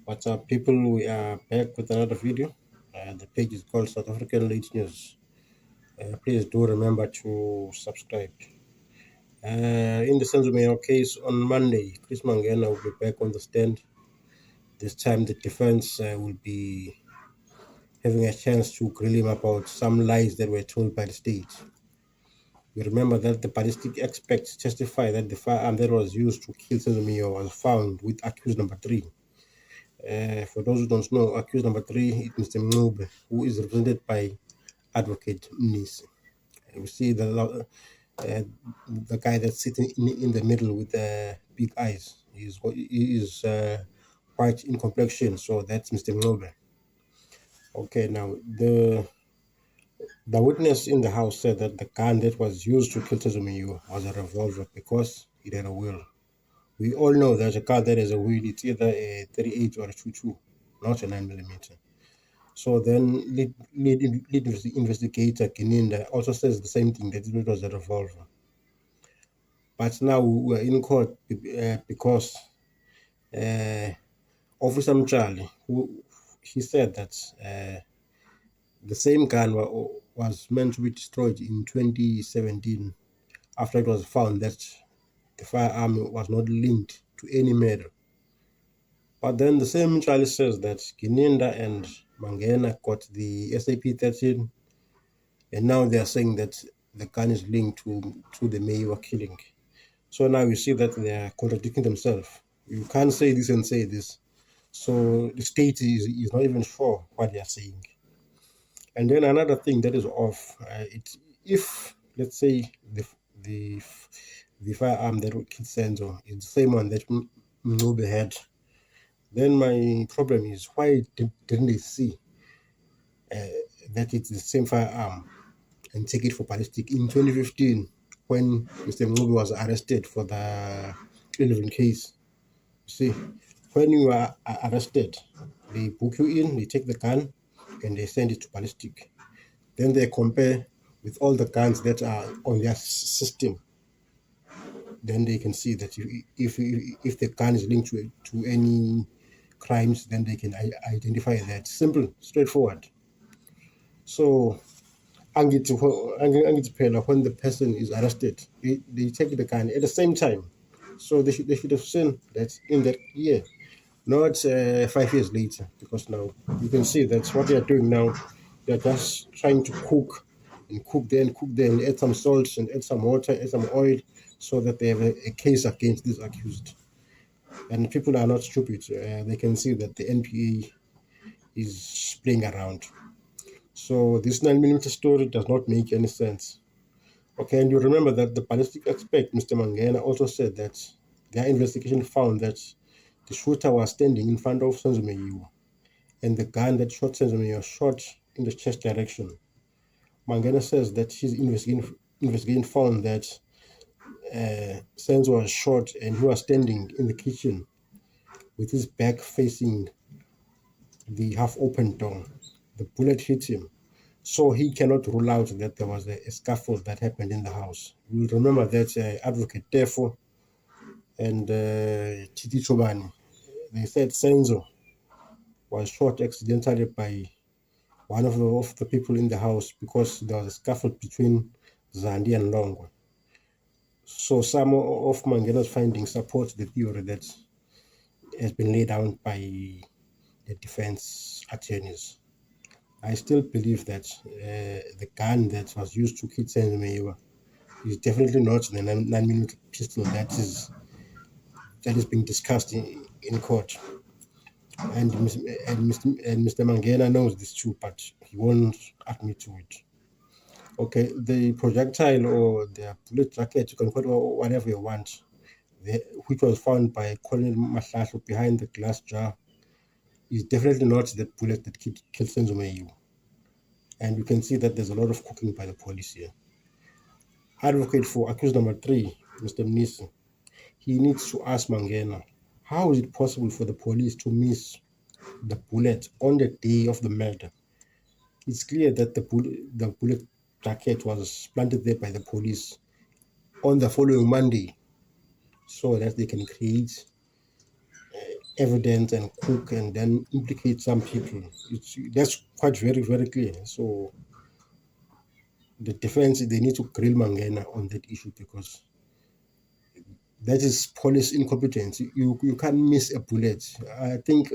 What's up, people? We are back with another video. The page is called South African Late News. Please do remember to subscribe. In the Senzo case on Monday, Chris Mangena will be back on the stand. This time, the defense will be having a chance to grill him about some lies that were told by the state. We remember that the ballistic experts testified that the firearm that was used to kill Senzo was found with accused number 3. For those who don't know, accused number 3 is Mr. Mngube, who is represented by Advocate Mnisi. You see the guy that's sitting in the middle with big eyes. He is white in complexion, so that's Mr. Mngube. Okay, now the witness in the house said that the gun that was used to kill Tezumiyu was a revolver because it had a wheel. We all know that a gun that has a wheel, it's either a 38 or a 22, not a 9mm. So then lead investigator Kininda also says the same thing, that it was a revolver. But now we're in court because Officer Mchali, he said that the same gun was meant to be destroyed in 2017 after it was found that the firearm was not linked to any murder. But then the same Mchali says that Kininda and Mangena got the SAP-13, and now they are saying that the gun is linked to the Mayor killing. So now you see that they are contradicting themselves. You can't say this and say this. So the state is not even sure what they are saying. And then another thing that is off, if let's say the firearm that killed Senzo is the same one that Mngube had, then my problem is why didn't they see that it's the same firearm and take it for ballistic in 2015 when Mr. Mngube was arrested for the 11 case. You see, when you are arrested, they book you in, they take the gun, and they send it to ballistic. Then they compare with all the guns that are on their system. Then they can see that if the gun is linked to any crimes, then they can identify that. Simple, straightforward. So angithi phela when the person is arrested, they take the gun at the same time. So they should have seen that in that year, not 5 years later, because now you can see that's what they are doing now. They're just trying to cook there, and add some salt and add some water, add some oil, so that they have a case against this accused. And people are not stupid. They can see that the NPA is playing around. So this 9mm story does not make any sense. Okay, and you remember that the ballistic expert, Mr. Mangena, also said that their investigation found that the shooter was standing in front of Senzo, and the gun that shot Senzo shot in the chest direction. Mangena says that his investigation found that Senzo was shot and he was standing in the kitchen with his back facing the half-open door. The bullet hit him. So he cannot rule out that there was a scuffle that happened in the house. You'll remember that Advocate Tefo and Titi Chobani, they said Senzo was shot accidentally by one of the people in the house because there was a scuffle between Zandi and Longo. So some of Mangena's findings support the theory that has been laid down by the defense attorneys. I still believe that the gun that was used to kill Senzo is definitely not the 9mm pistol that is being discussed in court. And Mr. Mangena knows this too, but he won't admit to it. Okay, the projectile or the bullet jacket, you can call it whatever you want, which was found by Colonel Mahlasho behind the glass jar, is definitely not the bullet that killed Senzo. And you can see that there's a lot of cooking by the police here. Advocate for accused number 3, Mr. Mnisi, he needs to ask Mangena, how is it possible for the police to miss the bullet on the day of the murder? It's clear that the bullet jacket was planted there by the police on the following Monday so that they can create evidence and cook and then implicate some people. That's quite very, very clear. So the defense, they need to grill Mangena on that issue because that is police incompetence. You can't miss a bullet. I think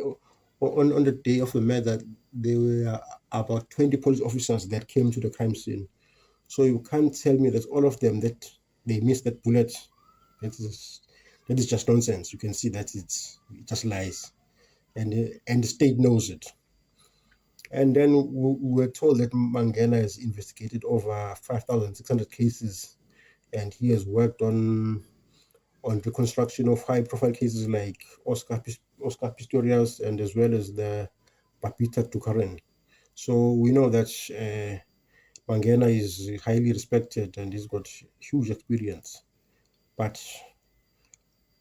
on the day of the murder, there were about 20 police officers that came to the crime scene. So you can't tell me that all of them that they missed that bullet. That is just nonsense. You can see that it just lies, and the state knows it. And then we were told that Mangena has investigated over 5,600 cases, and he has worked on reconstruction of high-profile cases like Oscar Pistorius and as well as the Papita Tukaran. So we know that Mangena is highly respected and he's got huge experience, but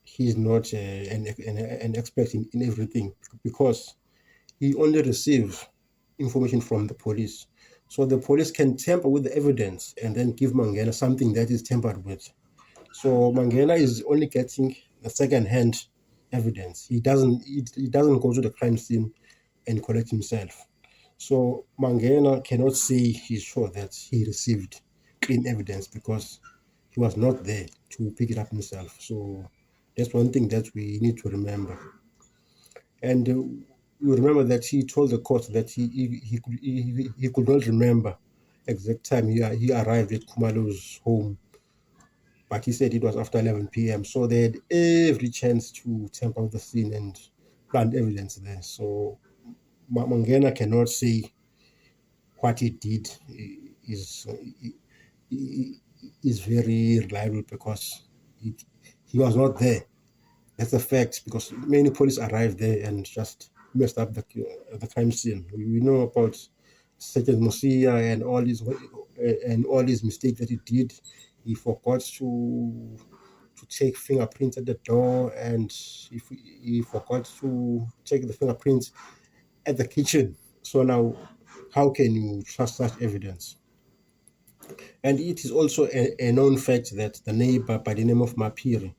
he's not an expert in everything because he only receives information from the police. So the police can tamper with the evidence and then give Mangena something that is tampered with. So Mangena is only getting the second-hand evidence. He doesn't go to the crime scene and collect himself. So Mangena cannot say he's sure that he received clean evidence because he was not there to pick it up himself. So that's one thing that we need to remember. And we remember that he told the court that he could not remember exact time he arrived at Kumalo's home, but he said it was after 11 p.m. So they had every chance to tamper with the scene and plant evidence there. So Mangena cannot say what he did is is very reliable because he was not there. That's a fact because many police arrived there and just messed up the crime scene. We know about Sergeant Mosia and all these mistakes that he did. He forgot to take fingerprints at the door, and he forgot to take the fingerprints at the kitchen. So now, how can you trust such evidence? And it is also a known fact that the neighbor by the name of Mapiri,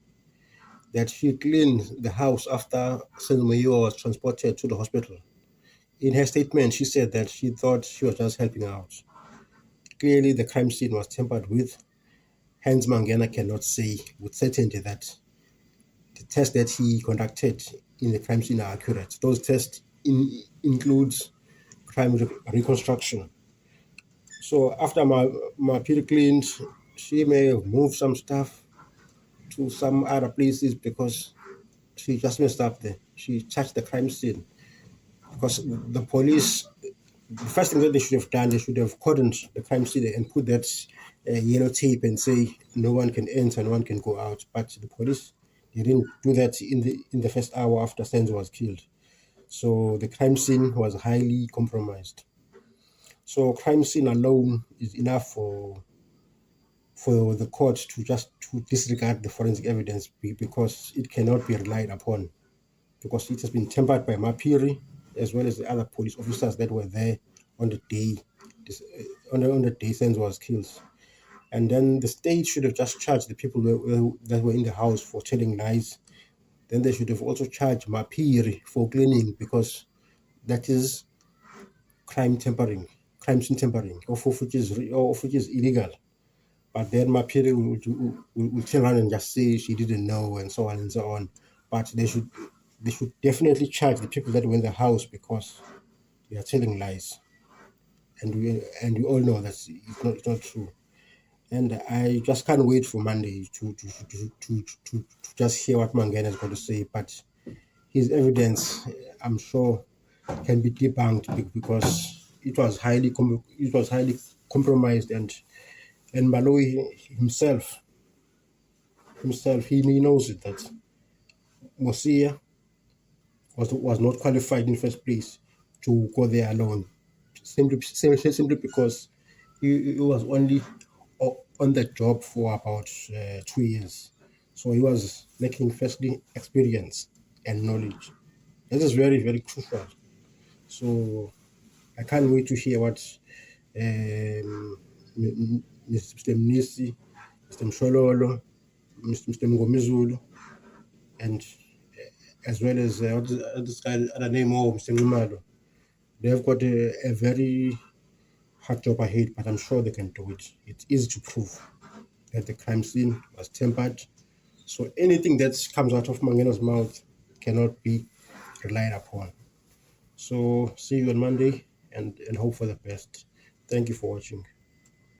that she cleaned the house after Senmoyo was transported to the hospital. In her statement, she said that she thought she was just helping out. Clearly, the crime scene was tampered with. Hence, Mangena cannot say with certainty that the tests that he conducted in the crime scene are accurate. Those tests includes crime reconstruction. So after my period cleaned, she may have moved some stuff to some other places because she just messed up there. She touched the crime scene because the police, the first thing that they should have done, they should have cordoned the crime scene and put that yellow tape and say no one can enter, no one can go out. But the police, they didn't do that in the first hour after Senzo was killed. So the crime scene was highly compromised. So crime scene alone is enough for the court to disregard the forensic evidence because it cannot be relied upon because it has been tampered by Mapiri as well as the other police officers that were there on the day on the day Senzo was killed. And then the state should have just charged the people that were in the house for telling lies. Then they should have also charged Mapiri for cleaning because that is crime scene tampering, of which is illegal. But then Mapiri will turn around and just say she didn't know and so on and so on. But they should definitely charge the people that were in the house because they are telling lies, and we all know that it's not true. And I just can't wait for Monday to just hear what Mangena is going to say. But his evidence, I'm sure, can be debunked because it was highly compromised, and Malloy himself he knows it that Mosia was not qualified in the first place to go there alone, simply because he was only on the job for about 2 years. So he was making firstly experience and knowledge. This is very, very crucial. So I can't wait to hear what Mr. Mnisi, Mr. Mshololo, Mr. Mngomizulu, and as well as this guy, other name, Mr. Ngumalo. They have got a very hard job ahead, but I'm sure they can do it. It's easy to prove that the crime scene was tampered. So anything that comes out of Mangena's mouth cannot be relied upon. So see you on Monday and hope for the best. Thank you for watching.